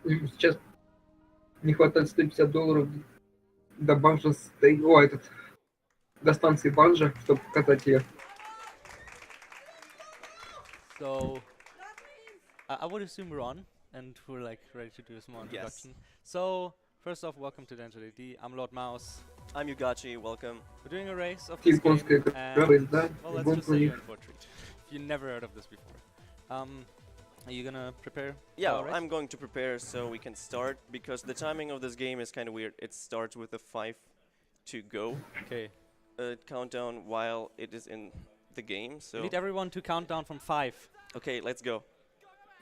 Сейчас не хватает $150 до банжа, до станции банжа, чтобы покатать ее. So, I would assume we're on, and we're like ready to do a small introduction. Yes. So, first off, welcome to Densha. I'm Lord Mouse. I'm Yugachi, welcome. We're doing a race of this game, Японская and да, well, let's just say you're in for a treat. If you never heard of this before. Are you gonna prepare? Yeah, I'm going to prepare so we can start, because the timing of this game is kind of weird. It starts with a 5 to go Okay. countdown while it is in the game, so... We need everyone to count down from 5. Okay, let's go.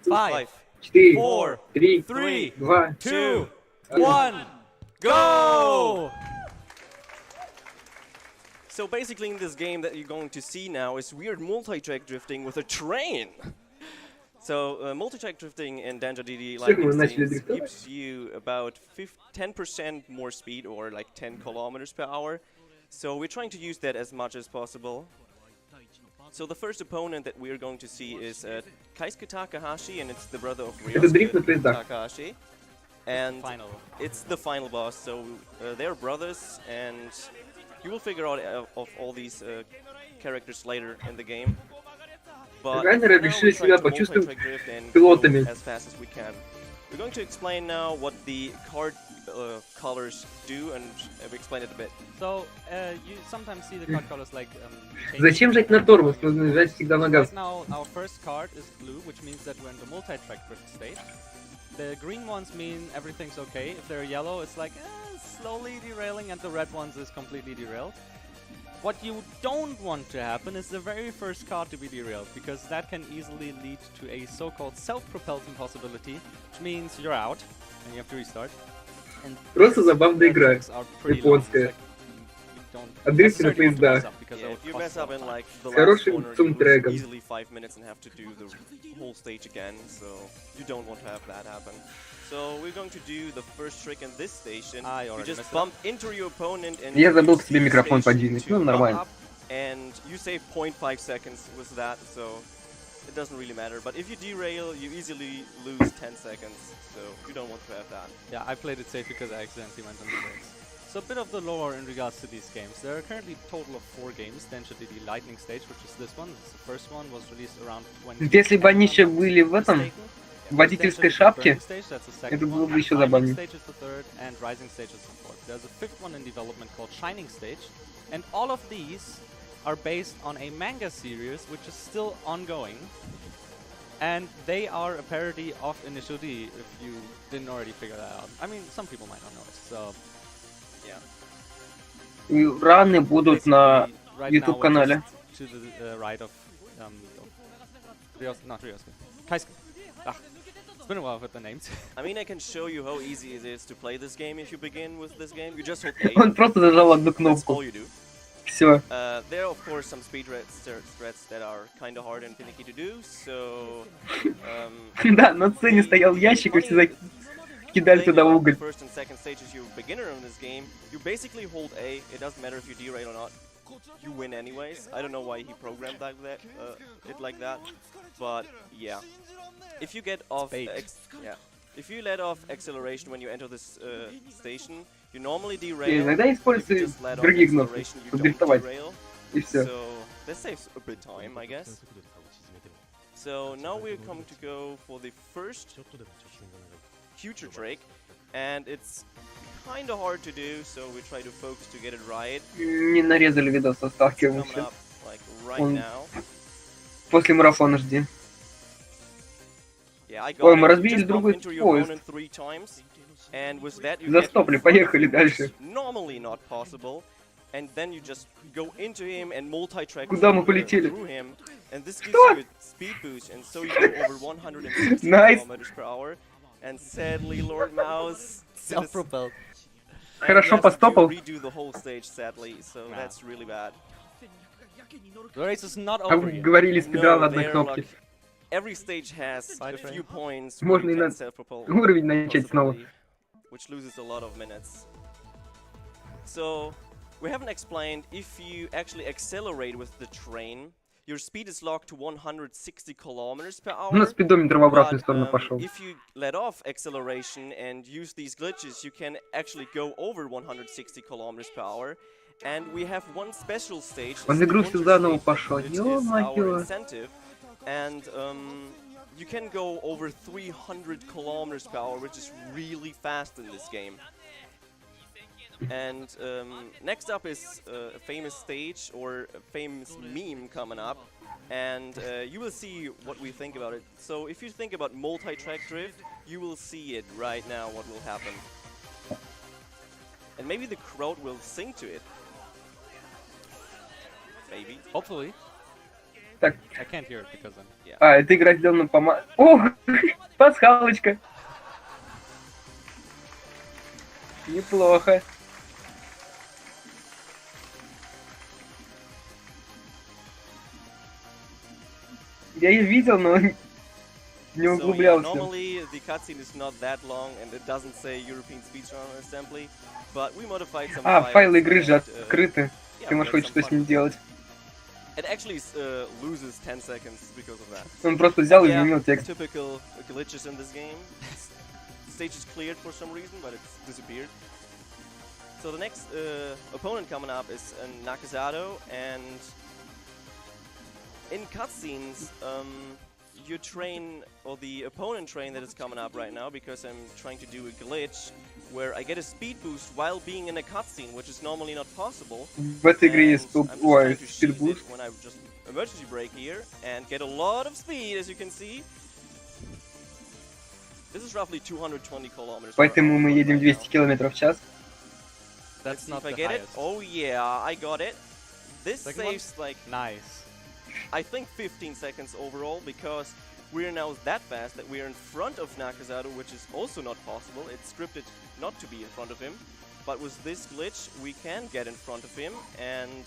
5, 4, 4, 3, 3, 2, 2, 1, go! So basically in this game that you're going to see now is weird multi-track drifting with a train. So multi-track drifting in Densha DD lightning states gives you about 10% more speed, or like 10 kilometers per hour. So we're trying to use that as much as possible. So the first opponent that we're going to see is Keisuke Takahashi, and it's the brother of RUS Takahashi. And it's the final boss, so they're brothers, and you will figure out of all these characters later in the game. But Раннеры решили себя почувствовать пилотами. as fast as we can. We're going to explain now what the card colors do, and explain it a bit. So you sometimes see the card colors like. Зачем жать на тормоз? Нужно жать всегда на газ. Right now, our first card is blue, which means that we're in the multi-track drift state. The green ones mean everything's okay. If they're yellow, it's like slowly derailing, and the red ones is completely derailed. What you don't want to happen is the very first card to be derailed, because that can easily lead to a so-called self-propelled impossibility, which means you're out and you have to restart. And Просто забавная игра. Японская. Дрифты на поездах. Yeah, if you mess up in like the С last хорошим corner, you lose саундтреком. easily 5 minutes and have to do the whole stage again, so you don't want to have that happen. So we're going to do the first trick in this station. You just bump into your opponent and Я забыл к себе микрофон подвинуть. Ну, нормально. And you save 0.5 seconds with that, so it doesn't really matter. But if you derail, you easily lose 10 seconds, so you don't want to have that. Yeah, I played it safe because I accidentally went on the race. So a bit of the lore in regards to these games. There are currently a total of 4 games. Densha DD Lightning Stage, which is this one. This is the first one, was released around 20. Если бы они еще были в этом, в водительской шапке, это было бы еще забавнее. Stage is the third, and Rising Stage is the fourth. There's a fifth one in development called Shining Stage, and all of these are based on a manga series which is still ongoing, and they are a parody of Initial D, if you didn't already figure that out. I mean, some people might not know it, so yeah. И раны будут на YouTube-канале. To the right of not Ryosuke. Keisuke. It's been a while with the names. I mean, I can show you how easy it is to play this game if you begin with this game. You just hold A. Он просто зажал одну That's кнопку. all you do. Все. There are of course some speed threats that are kind of hard and finicky to do, so... Да, на сцене стоял ящик, и все кидали туда уголь. First and second stages, you're a beginner in this game. You basically hold A. It doesn't matter if you derail or not. You win anyways. I don't know why he programmed it like that, but yeah. If you get off, if you let off acceleration when you enter this station, you normally derail. Иногда используй другие кнопки, чтобы дрифтовать. И все. So that saves a bit time, I guess. So now we're coming to go for the first future trick, and it's kind of hard to do, so we try to focus to get it right. Не нарезали видос со сталкиваем еще. Like right now. После марафона жди. Yeah, I got Ой, мы разбили другой поезд. Застопли, поехали дальше. Normally not possible, and then you just go into him and multi-track through him, and this gives you a speed boost, and so you go over 160 kilometers per hour. And sadly, Lord Mouse self-propelled. Хорошо постопал. Redo the whole stage, sadly, so that's really bad. The race is not over yet. Говорили спидран одной кнопки. Every stage has a few points. Можно и на уровень начать снова. Which loses a lot of minutes. So we haven't explained, if you actually accelerate with the train, your speed is locked to 160 kilometers per На hour. спидометр в обратную But сторону пошел. if you let off acceleration and use these glitches, you can actually go over 160 kilometers per hour. And we have one special stage. Он it's the игру Densha всю заново stage, пошел. which is our Ё-моё. incentive. And you can go over 300 kilometers per hour, which is really fast in this game. And next up is a famous stage or a famous meme coming up. And you will see what we think about it. So if you think about multi-track drift, you will see it right now, what will happen. And maybe the crowd will sing to it. Maybe. Hopefully. Так. I can't hear it because I'm... Yeah. А, эта игра сделана по... О! Пасхалочка! Неплохо. Я ее видел, но не So yeah, углублялся. normally the cutscene is not that long and it doesn't say European Speedrun Assembly, but we modified some А, files файлы игры же and, открыты. yeah, Ты we можешь had хоть some что с fun. ним делать. It actually loses 10 seconds because of that. Он просто взял и Yeah, изменил текст. typical glitches in this game. Stage is cleared for some reason, but it's disappeared. So the next opponent coming up is Nakazato, and in cutscenes, your train, or the opponent train that is coming up right now, because I'm trying to do a glitch where I get a speed boost while being in a cutscene, which is normally not possible. В этой игре And есть I'm just ой, trying to shield it спидбуст. when I just emergency brake here and get a lot of speed, as you can see. This is roughly 220 kilometers per Поэтому мы hour едем right 200 now. км в час. Let's That's see not if I the get it. highest. Oh yeah, I got it. This Second one? saves like, Nice. I think 15 seconds overall, because we are now that fast that we are in front of Nakazato, which is also not possible. It's scripted not to be in front of him. But with this glitch, we can get in front of him, and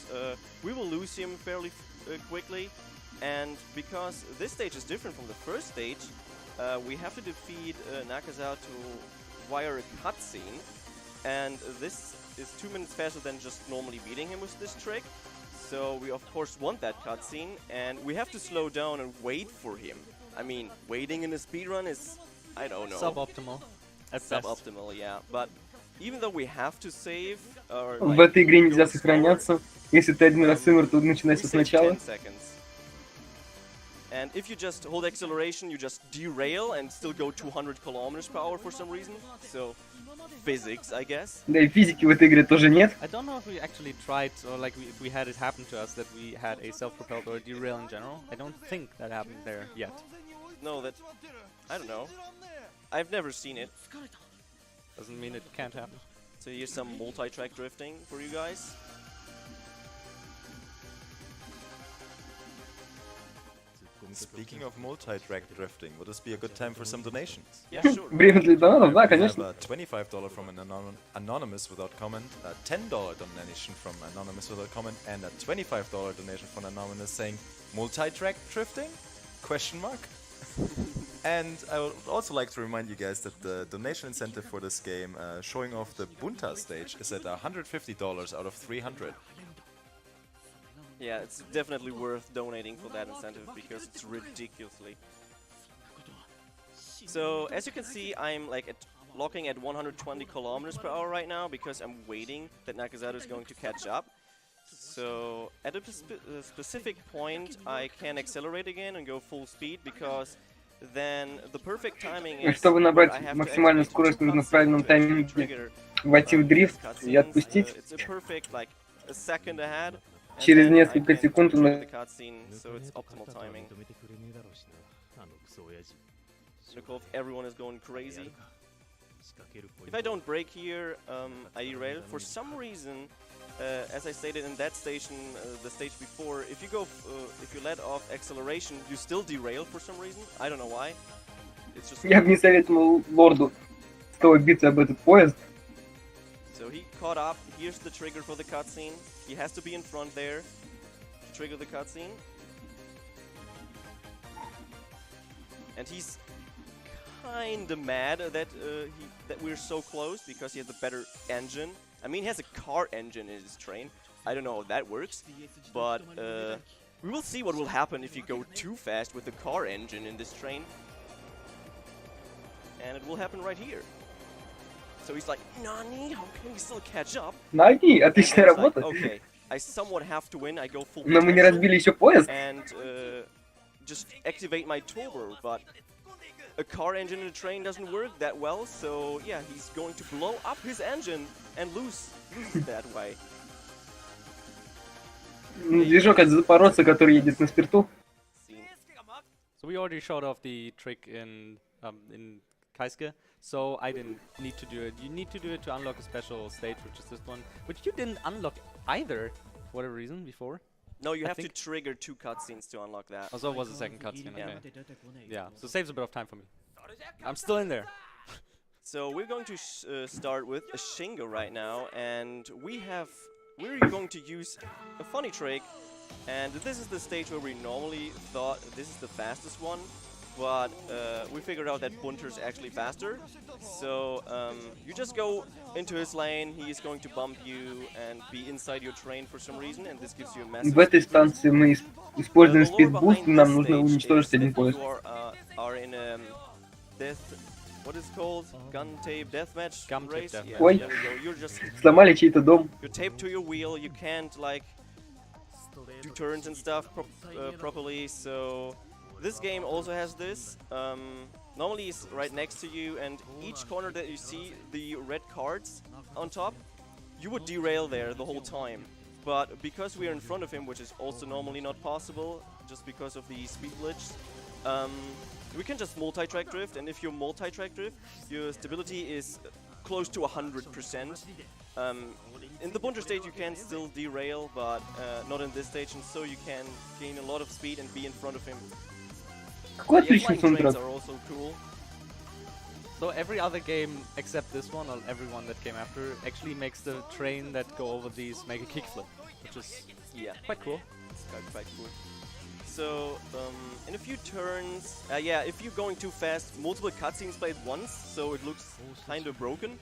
we will lose him fairly quickly. And because this stage is different from the first stage, we have to defeat Nakazato via a cutscene. And this is 2 minutes faster than just normally beating him with this trick. So we of course want that cutscene, and we have to slow down and wait for him. I mean, waiting in a speedrun is, I don't know. Suboptimal. At best. Suboptimal, yeah. But even though we have to save, or В like, этой игре go нельзя slower, сохраняться. Если ты один раз умер, то we начинается save сначала. 10 seconds. And if you just hold acceleration, you just derail and still go 200 kilometers per hour for some reason. So, physics, I guess. Да и физики в этой игре тоже нет. I don't know if we actually tried, or like if we had it happen to us that we had a self-propelled or a derail in general. I don't think that happened there yet. No, that, I don't know. I've never seen it. Doesn't mean it can't happen. So here's some multi-track drifting for you guys. Speaking of multi-track drifting, would this be a good time for some donations? Yeah, sure. Время для донатов, да, We have конечно. a $25 from an anonymous without comment, a $10 donation from anonymous without comment, and a $25 donation from anonymous saying multi-track drifting? Question mark. And I would also like to remind you guys that the donation incentive for this game, showing off the Bunta stage, is at $150 out of 300. Yeah, it's definitely worth donating for that incentive because it's ridiculously. So as you can see, I'm like locking at 120 kilometers per hour right now because I'm waiting that Nakazato is going to catch up. So at a specific point, I can accelerate again and go full speed because then the perfect timing is Чтобы набрать I have to максимальную activate скорость, two нужно в cutscenes правильном to actually тайминге trigger войти в дрифт these и отпустить. It's a perfect like a second ahead. And Через then несколько I can секунд он trigger the cutscene, so it's optimal timing. Look, if everyone is going crazy. If I don't brake here, I derail. For some reason, as I stated in that station, the stage before, if you let off acceleration, you still derail for some reason. I don't know why. It's just. Я бы не советовал лорду с тобой биться об этот поезд. So he caught up. Here's the trigger for the cutscene. He has to be in front there to trigger the cutscene. And he's kinda mad that that we're so close because he has a better engine. I mean, he has a car engine in his train. I don't know how that works, but We will see what will happen if you go too fast with the car engine in this train. And it will happen right here. So he's like, Nani, how can we still catch up? Наги, And отличная then he's like, работа. okay, I somewhat have to win, I go full Но мы не potential разбили еще поезд. and just activate my turbo, but a car engine in a train doesn't work that well, so yeah, he's going to blow up his engine and lose that way. Движок от запорожца, который едет на спирту. So we already showed off the trick in Kaisuke, so I didn't need to do it. You need to do it to unlock a special stage, which is this one, which you didn't unlock either, for whatever reason, before. No, you I have to think- trigger 2 cutscenes to unlock that. Also, it was the second cutscene. Yeah. Okay. Yeah, so saves a bit of time for me. I'm still in there. So we're going to start with a Shingo right now, and we're going to use a funny trick, and this is the stage where we normally thought this is the fastest one, but we figured out that Bunter's actually faster. So you just go into his lane, he is going to bump you and be inside your train for some reason, and this gives you a massive В этой speed boost. станции мы используем The lore спидбуст, behind и нам this нужно stage уничтожить is один if поезд. you are in a what is it called? Gun tape deathmatch Gun tape race? deathmatch. Yeah, Ой. there we go. You're just Сломали чей-то дом. you're taped to your wheel. You can't like do turns and stuff properly. So this game also has this. Normally it's right next to you, and each corner that you see the red cards on top, you would derail there the whole time. But because we are in front of him, which is also normally not possible, just because of the speed glitch, we can just multi-track drift, and if you multi-track drift, your stability is close to 100%. In the Bunter stage you can still derail, but not in this stage, and so you can gain a lot of speed and be in front of him. Какой The отличный flying trains саундтрек. are also cool. So every other game except this one, or every one that came after, actually makes the train that go over these make a kickflip, which is Yeah, quite cool. it's quite cool. So, in a few turns, yeah, if you're going too fast, multiple cutscenes play at once, so it looks kind of broken.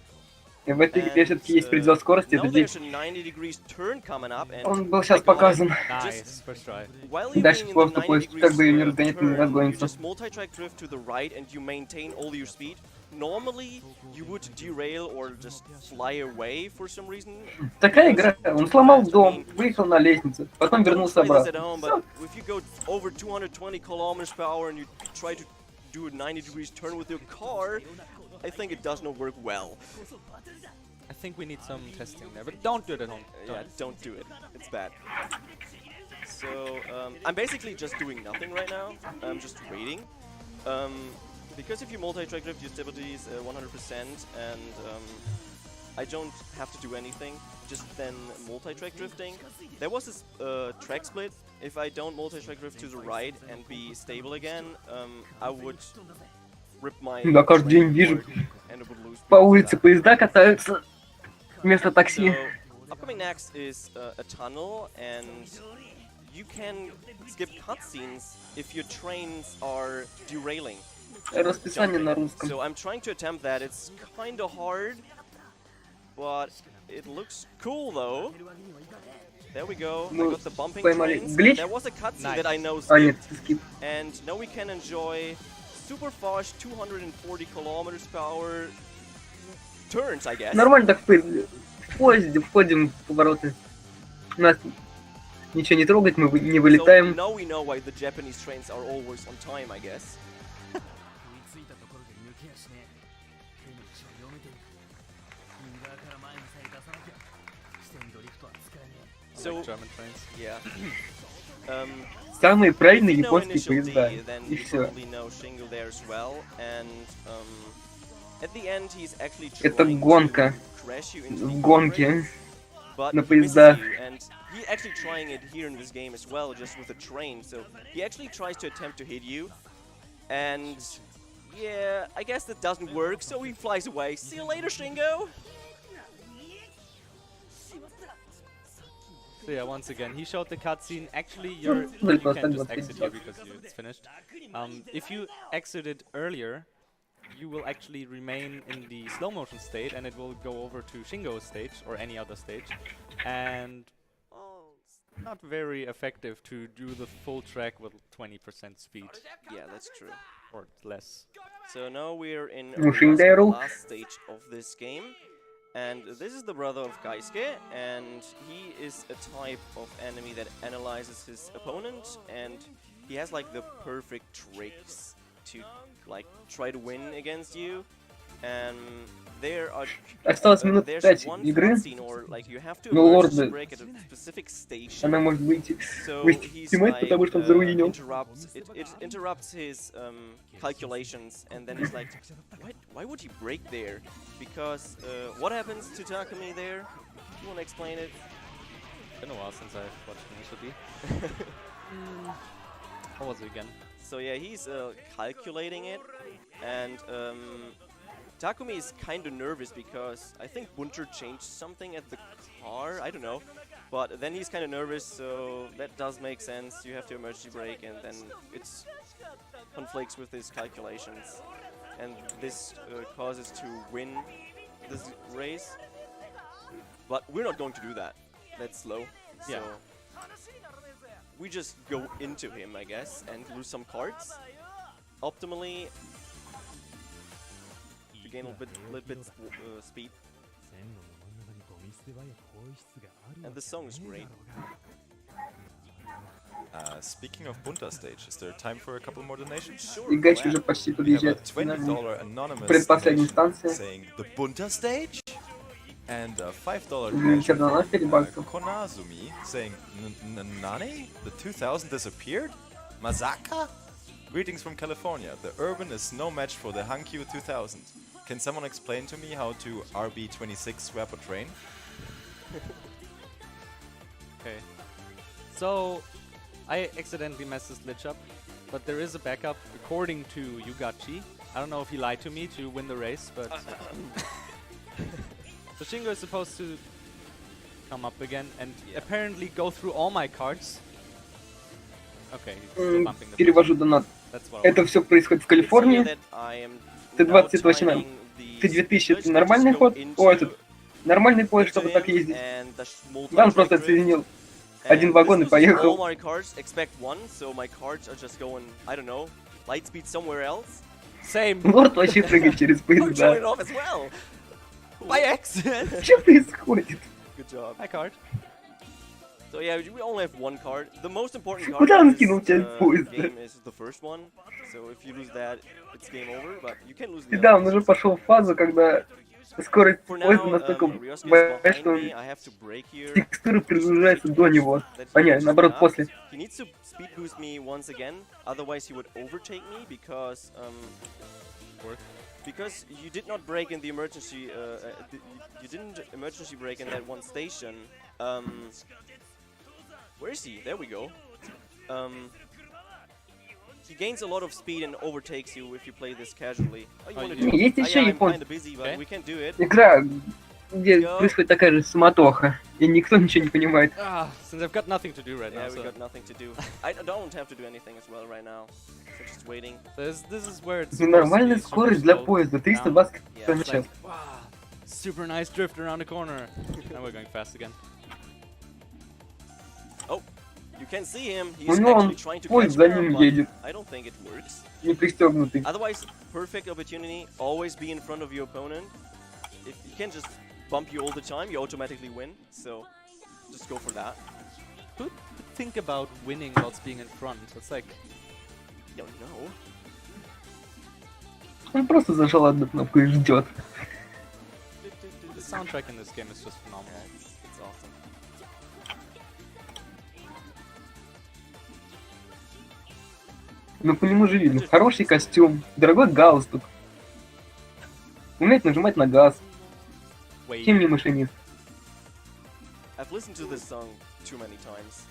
В этой игре все-таки есть предел скорости, now это there's здесь. a 90 degrees turn coming up, and Он был I сейчас got it. показан. Nice, first try. While you're Дальше being in просто the 90 поезд degrees как бы ее не разгонит, не turn, you разгонится. just multi-track drift to the right and you maintain all your speed. Normally, you would derail or just fly away for some reason. Такая игра. Он сломал дом, выехал на лестницу, потом Don't вернулся try this at обратно. home, Всё. but if you go over 220 kilometers per hour and you try to do a 90 degrees turn with your car, I think it does not work well. I think we need some testing there, but don't do it at home. Yeah, don't do it. It's bad. So, I'm basically just doing nothing right now. I'm just waiting. Because if you multi-track drift, your stability is 100%, and I don't have to do anything. Just then multi-track drifting. There was this track split. If I don't multi-track drift to the right and be stable again, I would rip my Да, каждый день train вижу. apart and it would lose По speed улице to that. поезда катаются вместо такси. So, upcoming next is a tunnel, and you can skip cutscenes if your trains are derailing. Расписание на русском. So I'm trying to attempt that. It's kind of hard, but it looks cool though. There we go. I Ну, got the bumping поймали. trains. Глич? There was a cutscene Nice. that I know А нет, skipped, скип. and now we can enjoy super fast 240 kilometers per hour turns, I guess. Нормально так в поезде входим в повороты. Нас ничего не трогает, мы не So вылетаем. now we know why the Japanese trains are always on time, I guess. So, Like German trains. yeah. Самые правильные If you know японские Initial поезда. D, then И you все. probably know Shingo there as well, and at the end he's actually Это trying гонка. to crash you into В the гонке. guardrail, but на he misses поездах. you, and he's actually trying it here in this game as well, just with a train. So he actually tries to attempt to hit you, and yeah, I guess that doesn't work. So he flies away. See you later, Shingo. So yeah, once again, he showed the cutscene. Actually, you Well, can just but exit here because it's finished. If you exited earlier, you will actually remain in the slow motion state, and it will go over to Shingo's stage or any other stage. And not very effective to do the full track with 20% speed Yeah, that's true. or less. So now we're in Machine the Daryl. last stage of this game. And this is the brother of Gaisuke, and he is a type of enemy that analyzes his opponent, and he has like the perfect tricks to like try to win against you. And there are Осталось минут there's 5 one игры. cutscene, or like you have to Но emergency лорда, break at a specific station. она может выйти So вместе he's снимать, like потому что он заруинил. it interrupts his calculations, and then he's like, why would he break there? Because what happens to Takumi there? You want to explain it? Been a while since I've watched Initially. How was it again? So yeah, he's calculating it, and Takumi is kind of nervous because I think Bunter changed something at the car. I don't know. But then he's kind of nervous, so that does make sense. You have to emergency brake, and then it's conflicts with his calculations. And this causes to win this race. But we're not going to do that. That's slow. Yeah. So we just go into him, I guess, and lose some cards. Optimally, to gain a little bit speed. And the song is great. Speaking of Bunta stage, is there time for a couple more donations? Sure, И go Гач ahead. уже почти We have a подъезжает к финальной. $20 anonymous Предпоследняя donation станция. saying the Bunta stage, and a $5 Извините, donation одна from перебанка. Konazumi saying Nani? The 2000 disappeared? Masaka? Greetings from California. The Urban is no match for the Hankyu 2000. Can someone explain to me how to RB26 swap a train? Okay. So, I accidentally messed this glitch up, but there is a backup according to Yugachi. I don't know if he lied to me to win the race, but so Shingo is supposed to come up again and apparently go through all my cards. Okay, he's still bumping the Перевожу донат. That's what I Это want. все происходит в It's here Калифорнии. that I am T20 now это вообще timing the T2000 switch. это I нормальный just go ход. О, into- этот нормальный поезд, into чтобы так him ездить. and the Да, он multi-track просто drift. отсоединил And один вагон и this loses all поехал. my cards except one, so my cards are just going, I don't know, light speed somewhere else. Same. Лорд вообще прыгает через I'm showing it поезда. off as well. By accident. Что происходит? Good job. My card. So yeah, we only have one card. The most important card Куда in он this кинул часть поезда? game is the first one. So if you lose that, it's game over. But you can lose the И да, он others. уже пошел в фазу, когда скорость For поезда now, настолько Ryosuke is большая, behind что me. I have to brake here. текстура приближается до него. That he А не, catches наоборот, me up. после. He needs to speed boost me once again, otherwise he would overtake me because you did not brake in the emergency. You didn't emergency brake in that one station. Where is he? There we go. He gains a lot of speed and overtakes you if you play this casually. Oh, you Oh, wanna you do do? Есть it? еще Yeah, I'm японцы. kinda busy, but Okay. we can do it. Игра, где Yo. происходит такая же суматоха, и никто ничего не понимает. Since I've got nothing to do right Yeah, now, we so got nothing to do. I don't have to do anything as well right now. So just waiting. this is where it's Нормальная supposed to be скорость super для slow поезда, down. 320 Yeah, км в it's час. Wow, super nice drift around the corner. Now we're going fast again. You can see him. He's У него actually он trying to поезд catch за me, ним but едет, I don't think it works. не пристегнутый. Otherwise, perfect opportunity. Always be in front of your opponent. If you can just bump you all the time, you automatically win. So just go for that. Who would think about winning whilst being in front? It's like, Yo, no. Он просто зажал одну кнопку и ждет. the soundtrack in this game is just phenomenal. It's awesome. Ну по нему же видно. Хороший костюм, дорогой галстук. Умеет нажимать на газ. Wait. Чем не машинист? I've listened to this song too many times.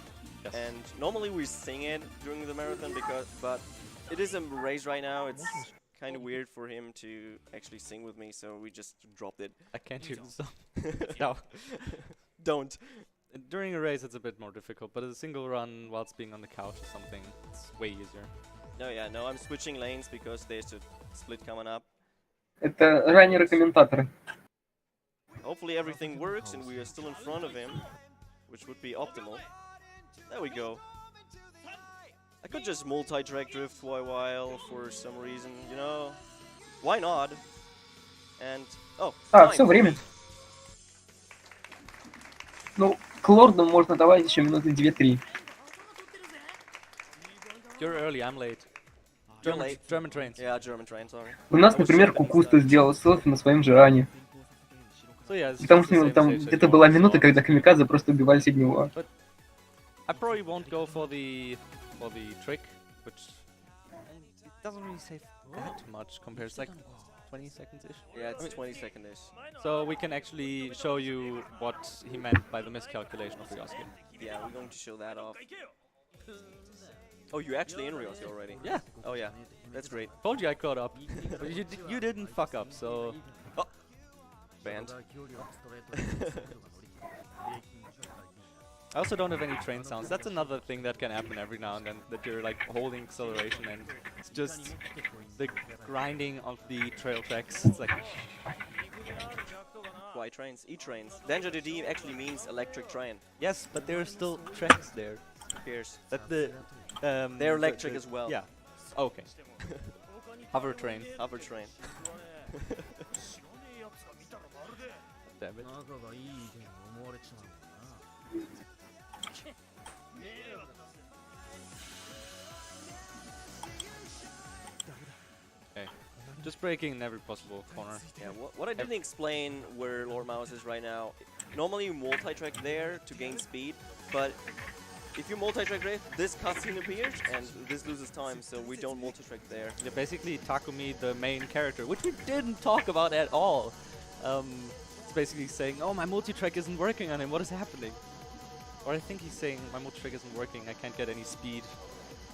Yes. And normally we sing it during the marathon but it is a race right now. It's kind of weird for him to actually sing with me, so we just dropped it. I can't hear the song. No. Don't. During a race it's a bit more difficult, but a single run whilst being on the couch or something, it's way easier. No, yeah, no, I'm switching lanes because there's a split coming up. Это ранние комментаторы. Hopefully everything works and we are still in front of him, which would be optimal. There we go. I could just multi-track drift for a while for some reason, you know? Why not? And... oh, А, fine. все, время. Ну, к лорду можно давать еще минуты 2-3. You're early, I'm late. You're late. German trains. Yeah, German train, sorry. У нас, I was например, Japanese Кукуста then. сделал селфи на своем же ране. So yeah, it's Потому just что the ну, same там stage that где-то you была always минута, saw. когда камикадзе просто убивались от него. I probably won't go for the trick, which it doesn't really save that much compared. It's like 20 seconds ish. Yeah, it's 20 second-ish. So we can actually show you what he meant by the miscalculation of Ryosuke. Yeah, we're going to show that off. Oh, you actually in Ryosuke already? Yeah, Oh yeah, that's great. told you I caught up. But you didn't fuck up, so Banned. I also don't have any train sounds. That's another thing that can happen every now and then, that you're like holding acceleration and it's just the grinding of the trail tracks. It's like, Why trains? E-trains. Densha DD actually means electric train. yes, but there are still tracks there. Pierce. That the They're electric as well. Yeah. Okay. Hover train. Hover train. Damn it. Okay. Just braking in every possible corner. Yeah, what I didn't explain where Lord Mouse is right now. Normally you multi-track there to gain speed, but if you multi-track there, this cutscene appears and this loses time, so we don't multi-track there. Yeah, basically Takumi, the main character, which we didn't talk about at all. It's basically saying, oh, my multi-track isn't working on him, what is happening? Or I think he's saying, my multi-track isn't working, I can't get any speed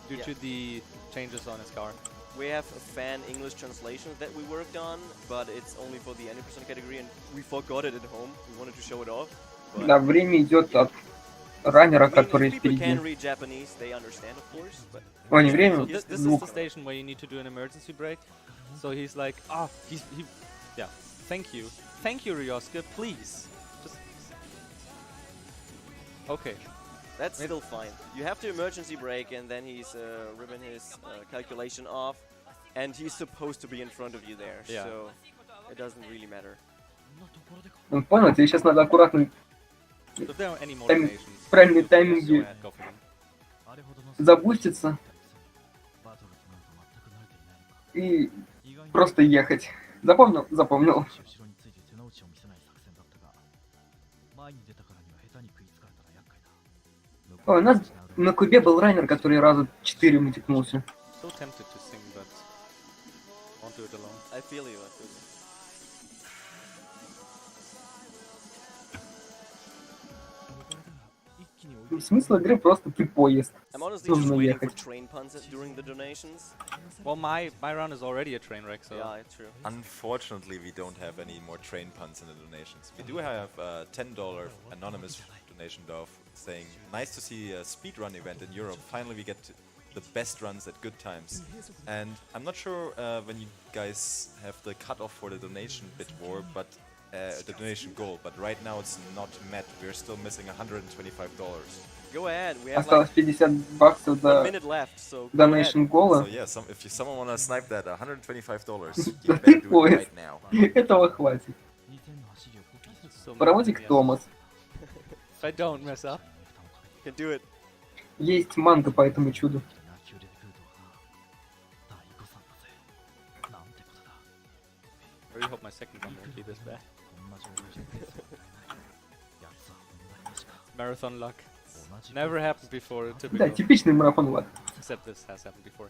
due Yeah. to the changes on his car. We have a fan English translation that we worked on, but it's only for the any percent category and we forgot it at home. We wanted to show it off. But Да, время идет от раннера, I mean, который if people can впереди. read Japanese, they understand, of course. But О, не время, So this is the звук. station where you need to do an emergency brake. So he's like, ah, yeah, thank you, Ryosuke, please. Just okay. that's still fine. You have to emergency brake, and then he's ripping his calculation off, and he's supposed to be in front of you there. Yeah. So it doesn't really matter. Ну, понял, тебе сейчас надо аккуратно So if there are any more Time- donations, правильные go тайминги ahead, go for them. забуститься и просто ехать. Запомнил? Запомнил. Ой, у нас на Кубе был райнер, который раза 4 мутикнулся. So tempted to sing, but won't do it alone. I feel you. I feel you. Смысл игры просто ты поезд. I'm honestly just Нужно waiting for ехать. train puns during the donations. Well, my run is already a train wreck, so Yeah, it's true. Unfortunately, we don't have any more train puns in the donations. We do have a $10 anonymous donation though, saying, nice to see a speedrun event in Europe. Finally, we get the best runs at good times. And I'm not sure when you guys have the cutoff for the donation bit war, but the donation goal. But right now it's not met. We're still missing $125. Go ahead. We have Осталось like $50 1 до minute left, so go donation ahead. гола. So yeah, if someone wanna snipe that $125, Да you ты better do it поезд. right now. Этого хватит. so Паровозик yes. Томас. If I don't mess up, You can do it. Есть манга по этому чуду. I really hope my second one won't be this bad. Marathon luck. Never happened before, Да, typical. типичный марафон лак. Except this has happened before.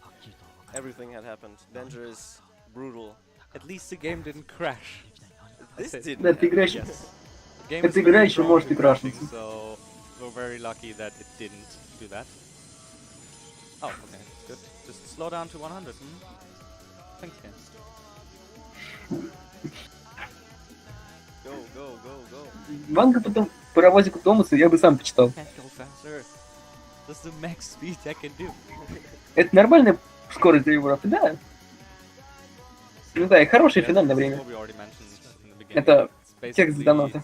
Everything had happened. Danger is brutal. At least the game didn't crash. This it. didn't. Да, ты happen. играешь. Yes. The game Эта is игра very еще prone может to и крашнуть. crashing, so we're very lucky that it didn't do that. Oh, okay, good. Just slow down to 100. Thanks, Ken. Go, go, go, go. Манга потом паровозику Томаса я бы сам почитал. Can't go faster. That's the max speed I can do. Это нормальная скорость для Европы, да? Ну да, и хорошее Yeah, финальное this is время. what we already mentioned in the beginning. Это It's текст basically доната.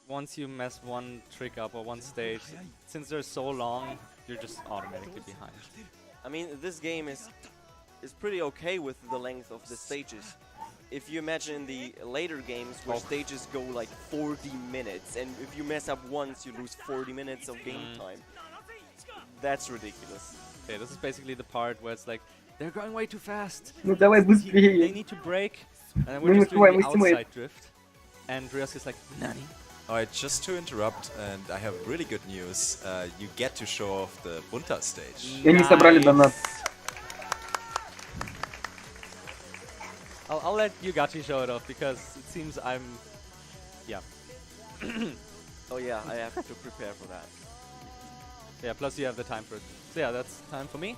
once you mess one trick up or one stage, since they're so long, you're just automatically behind. I mean, this game is pretty okay with the length of the stages. If you imagine the later games where stages go like 40 minutes, and if you mess up once, you lose 40 minutes of game time. That's ridiculous. Okay, this is basically the part where it's like, they're going way too fast. Ну давай They быстрее. need to brake, and then Ну, we're мы just doing the снимаем. outside drift. And RUS is like, Nani? Alright, just to interrupt, and I have really good news. You get to show off the Bunta stage. И они собрали донат. I'll let Yugachi show it off because it seems I'm... Yeah. Oh yeah, I have to prepare for that. Yeah, plus you have the time for it. So yeah, that's time for me.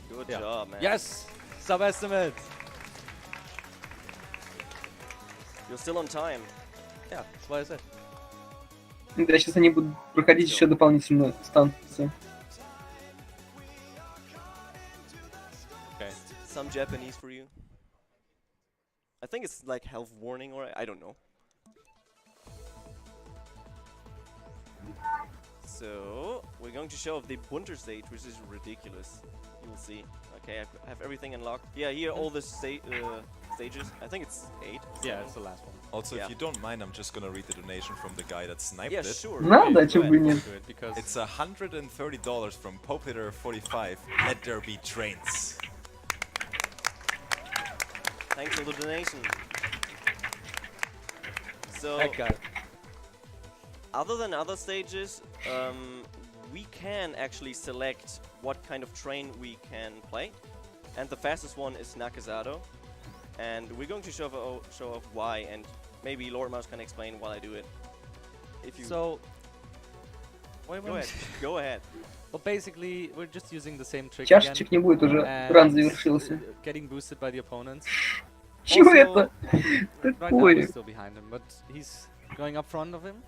Good Yeah. job, man. Yes! Sub-estimate! You're still on time. Yeah, that's what I said. Да, сейчас они будут проходить еще дополнительно станции. Okay. Some Japanese for you. I think it's like health warning or I don't know. So, we're going to show off the Bunter stage, which is ridiculous. You'll see. Okay, I have everything unlocked. Yeah, here all the stages. I think it's 8. Yeah, it's the last one. Also, Yeah. if you don't mind, I'm just gonna read the donation from the guy that sniped Yeah, it. sure. Надо, Okay, чё go бы и ahead, нет. do it, because It's $130 from Popeter45. Let there be trains. Thanks for the donation. So, that guy. other than other stages, we can actually select what kind of train we can play. And the fastest one is Nakazato. And we're going to show off why, and maybe Lord Mouse can explain while I do it. If you So... Wait, go ahead, go ahead. Well, basically, we're just using the same trick Чашечек не будет уже. Ран завершился. getting boosted by the opponents. Чего Also, это? Right now Такое. we're still behind him, but he's going up front of him.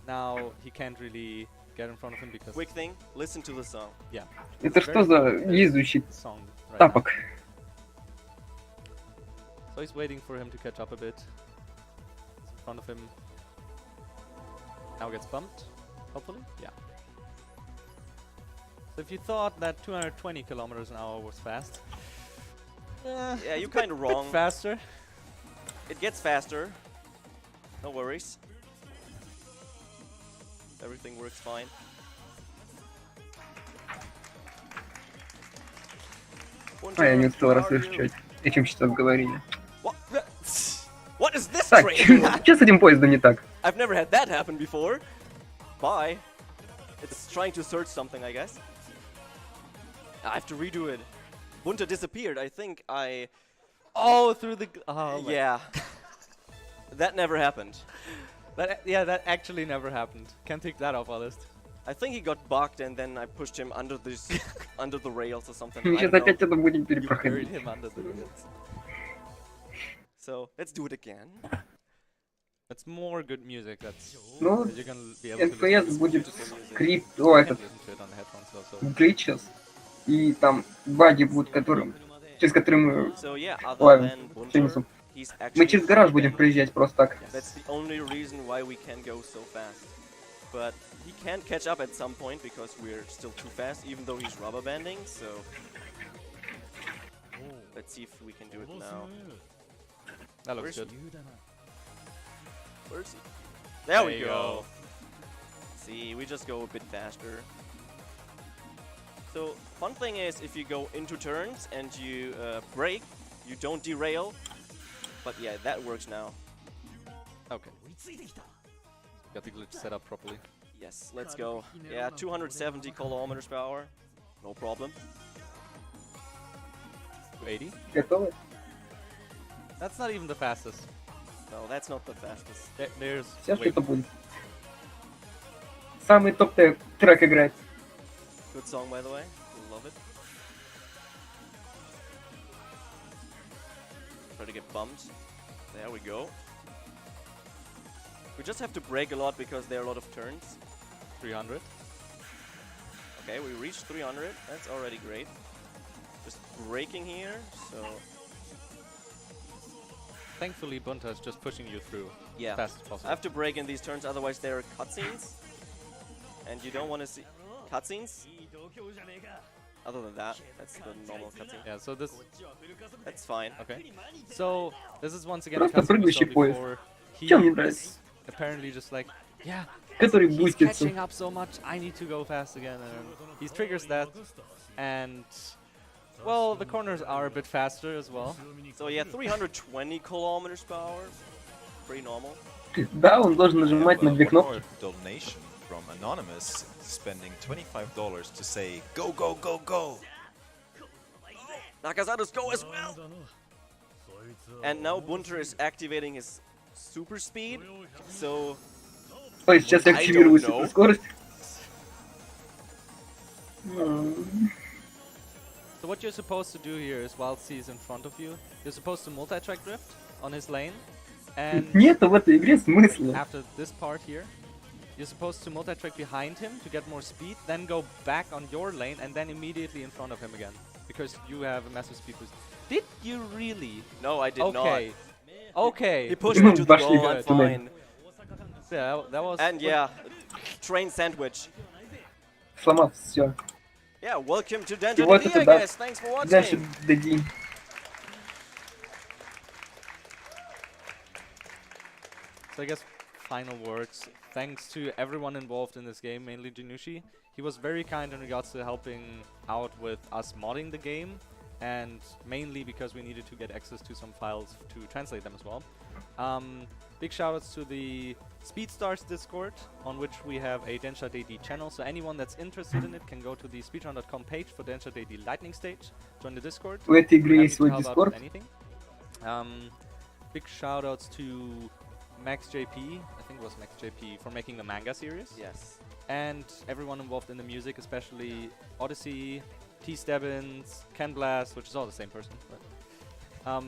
Now he can't really get in front of him because Quick thing, listen to the song. yeah. Это что за ездующий Song right now. тапок? So he's waiting for him to catch up a bit. He's in front of him. Now gets bumped, hopefully. Yeah. So if you thought that 220 kilometers an hour was fast, Yeah, you're kind of bit wrong. faster. It gets faster. No worries. Everything works fine. А, я не успел расслышать, о чем сейчас говорили. What is this Так, train? что с этим поездом не так? I've never had that happen before. Bye. It's trying to search something, I guess. I have to redo it. Bunta disappeared. I think I... Oh, through the... Oh, my- yeah. That never happened. Yeah, that actually never happened. Can't take that off our list. I think he got bugged and then I pushed him under this, under the rails or something. Мы I сейчас don't know. опять это будем You buried перепроходить. him under the wheels. So, let's do it again. That's more good music. That's Ну, you're gonna be able to НПС listen to будет beautiful music. скрипт, You о, can этот, listen to it on the headphones also. глитчес. И там баги будут, которым, через которые мы So yeah, other ловим than Bunta, Фениксом. he's Мы actually... через гараж будем проезжать просто так. That's the only reason why we can go so fast. But he can catch up at some point because we're still too fast, even though he's rubber banding, so... Let's see if we can do it now. That looks Where's- good. Where's he? There we you go. See, we just go a bit faster. So, fun thing is, if you go into turns and you brake, you don't derail. But yeah, that works now. Okay. Got the glitch set up properly. Yes, let's go. Yeah, 270 kilometers per hour. No problem. 280. Готовы? That's not even the fastest. No, that's not the fastest. There's Сейчас way что-то будет. Самый топ-трек играет. Good song, by the way. We love it. Try to get bumped. There we go. We just have to brake a lot because there are a lot of turns. 300. Okay, we reached 300. That's already great. Just braking here, so... thankfully Bunta is just pushing you through Yeah. as fast as I possible. have to break in these turns, otherwise there are cutscenes. And you don't want to see cutscenes. Other than that, that's the normal cutscene. Yeah, so this... That's fine. Okay. So, this is once again a Просто cutscene we saw прыгающий поезд. before. He Чем мне нравится? is apparently just like, yeah, Который he's бустится. catching up so much, I need to go fast again. And he triggers that, and well, the corners are a bit faster as well. So yeah, 320 kilometers per hour. Pretty normal. Да, он должен нажимать на две One more кнопки. donation from Anonymous, spending $25 to say, go, go, go, go! Nakazado's go as well! And now Bunter is activating his super speed, so... Ой, сейчас я I активирую don't know. суперскорость. So what you're supposed to do here is, while C is in front of you, you're supposed to multi-track drift on his lane, and Нету в этой игре смысла. after this part here, you're supposed to multi-track behind him to get more speed, then go back on your lane, and then immediately in front of him again, because you have a massive speed boost. Did you really? No, I did Okay. not. Okay. He pushed me to the Пошли, goal, I'm туннель. fine. Yeah, that was... And yeah, train sandwich. Сломал все. Yeah, welcome to Densha И вот TV, это I да. guess. Thanks for Дальше watching. дадим. So I guess final words. Thanks to everyone involved in this game, mainly Janushi. He was very kind in regards to helping out with us modding the game, and mainly because we needed to get access to some files to translate them as well. Big shoutouts to the Speedstars Discord, on which we have a Densha DD channel, so anyone that's interested in it can go to the speedrun.com page for Densha DD Lightning Stage, join the Discord. В этой игре Happy есть to свой help out with Discord. anything. Big shoutouts to Max JP, I think it was Max JP, for making the manga series. Yes. And everyone involved in the music, especially Odyssey, T. Stebbins, Ken Blast, which is all the same person, but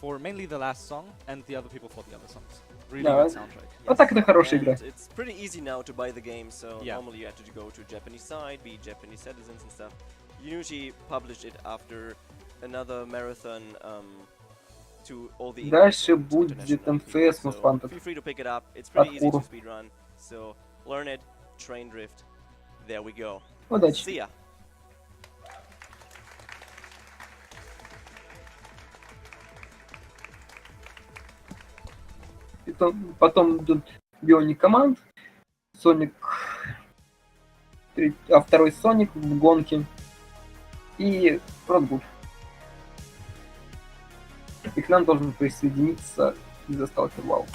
for mainly the last song, and the other people for the other songs. Really Да. good soundtrack. Вот так это хорошая And игра. it's pretty easy now to buy the game, so Yeah. normally you have to go to Japanese side, be Japanese citizens and stuff. Usually publish it after another marathon to all the Дальше English будет international МФС, people. Мустанта. Feel free to pick it up. It's pretty easy to Parkour. speedrun. So learn it, train drift. There we go. Удачи. See ya. Потом идут Бионик команд, Соник, второй Соник в гонке и Продгуд. И к нам должен присоединиться из-за Сталкер Вау.